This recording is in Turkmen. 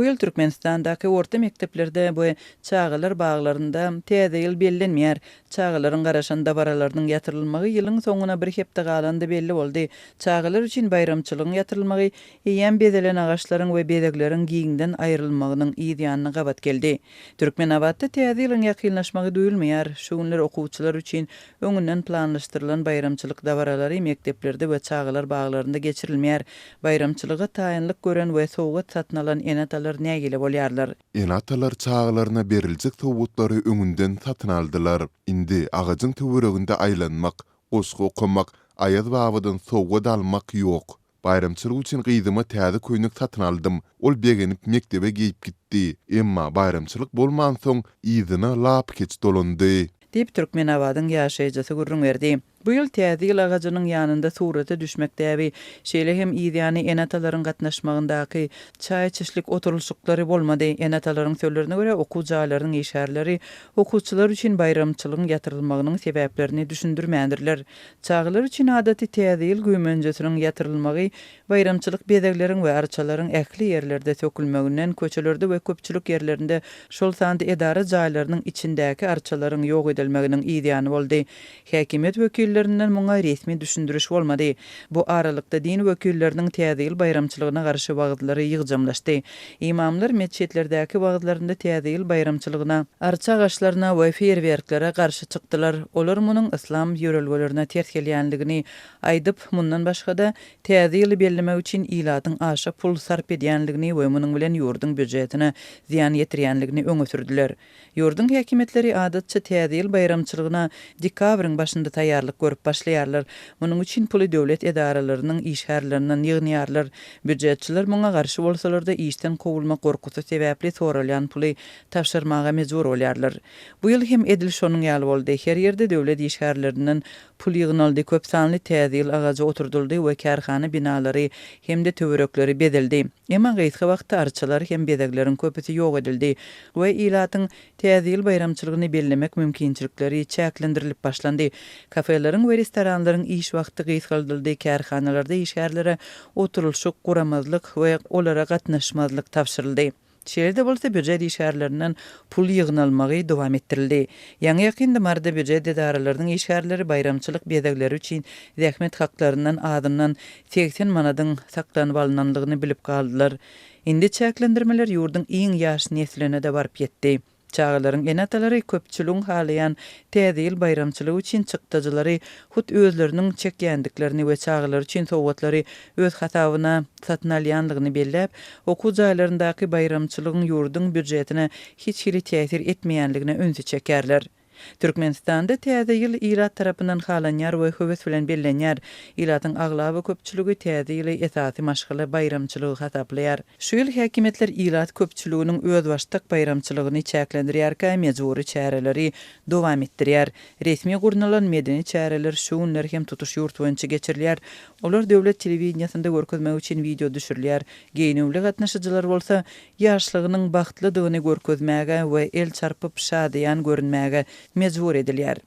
Bu ýyl Türkmenistandaky orta mekteplerde bu çağılar baglarynda täze ýyl bellenmeýär. Çağılaryň garaşanda baralarynyň ýatyrylmagy ýylyň soňuna bir hepde galanda belli boldy. Çağılar üçin bayramçylygyň ýatyrylmagy eýen bezelen agaçlaryň we bedegleriň giýiňden aýrylmagynyň ýygyny gabat geldi. Türkmenabadda täze ýylyň ýakynlaşmagy duýulmaýar. Şu günler okuwçylar üçin öňünden planlaşdyrylan bayramçylyk dawaralary mekteplerde we çağılar baglarynda geçirilmeýär. Bayramçylyga taýynlyk gören we sowgat satyn alan enatalar nägile bolýarlar. Enatalar çağılarına beriljek sowgatlary öňünden satyn aldylar. Indi agajyň töwereginde aýlanmak, goşgu okumak, aýaz babadan sowgat almak ýok. Bayramçylyk üçin gyzyma täze köýnük satyn aldym. Ol begenip mektebe giýip gitdi. Emma bayramçylyk bolman soň ýyzyna lap keç dolandy. Dip Türkmenabadyň ýaşaýjysy gurrun berdi. Bu ýyl täze ýyl agajynyň ýanynda surata düşmekdäbi, şeýle hem ýygyny enatalaryň gatnaşmagyndaky çaý içişlik oturulşyklary bolmady. Enatalaryň sözlerine görä okuw jaýlarynyň işärleri okuwçylar üçin bayramçylygyň ýatyrylmagynyň sebäplerini düşündirmändirler. Çağılar üçin adaty täze ýyl güýmenjesiniň ýatyrylmagy bayramçylyk bedegleriň we arçalaryň ähli ýerlerde sökülmeginden köçelerde we köpçülik ýerlerinde şol sandy edara jaýlarynyň içindäki arçalaryň ýok edilmeginiň ýygyny boldy. Häkimet wekillerinden muňa resmi düşündiriş bolmady. Bu aralykda din wekilleriniň täze ýyl bayramçylygyna garşy bagdlary ýygjamlaşdy. Imamlar meçhetlerdäki bagdlarynda täze ýyl bayramçylygyna, arça agaçlaryna we feýerwerklere garşy çykdylar. Olar munyň islam ýörelgelerine ters gelýänligini aýdyp, mundan başga da täze ýyly bellemek üçin ilatyň aşa pul sarp edýänligini we munyň bilen ýurduň büdjetine ziýan ýetirýänligini öňe sürdiler. Ýurduň häkimetleri adatça täze ýyl bayramçylygyna dekabryň başynda taýýarlyk görüp başlaýarlar. Munyň üçin puly döwlet edaralarynyň işgärlerinden ýygnaýarlar. Büdjetçiler muňa garşy bolsalar da işden kowulma gorkusy sebäpli soralýan puly tapşyrmaga mejbur bolýarlar. Bu ýyl hem edil şonuň ýaly boldy. Her ýerde döwlet işgärlerinden pul ýygnaldy, köp sanly täze ýyl agajy oturdyldy we kärhana binalary hem de töwerekleri bedildi. Emma gaýtky wagtda arçalar hem bedegleriň köpüsi ýok edildi we ilatyň täze ýyl bayramçylygyny bellemek mümkinçilikleri çäklendirilip başlandy. Kafeleriň we restoranlaryň iş wagty gyzgaldyldy, kärhanalarda işgärlere oturulşyk guramazlyk we olara gatnaşmazlyk tapşyryldy. Şeýle bolsa büdjet işgärlerinden pul ýygnalmagy dowam etdirildi. Ýa-ni ýakynda marda büdjet edaralarynyň işgärleri bayramçylyk bedegleri üçin zähmet haklaryndan adyndan 80 manadyň saklanyp alynanlygyny bilip galdylar. Indi çäklendirmeler ýurduň iň ýaş nesline de baryp ýetdi. Çağılaryň enatalary köpçüligiň halayan täze ýyl bayramçylygy üçin çykdyjylary hut özleriniň çekýändiklerini we çağılar üçin sowgatlary öz hatabyna satyn alýanlygyny belläp, okuw jaýlaryndaky bayramçylygyň ýurduň büdjetine hiç hili täsir etmeýänligine öňe çekerler. Türkmenistanda täze ýyl Ilat tarapyndan halanýar we höwes bilen bellenýär. Ilatyň aglaby köpçüligi täze ýyly esasy maşgala bayramçylygy hataplayar. Şu ýyl häkimetler Ilat köpçüliginiň öz başlyk bayramçylygyny çäklendirýärkä mejburi çäreleri dowam etdirýär. Resmi gurnalan medeni çäreler şu günler hem tutuş ýurt boýunça geçirilýär. Olar döwlet telewiziýasynda görkezmek üçin video düşürilýär. Geýnewli gatnaşyjylar bolsa ýaşlygynyň bagtlydygyny görkezmäge we el çarpyp şadyan görünmäge mejbur edilýär.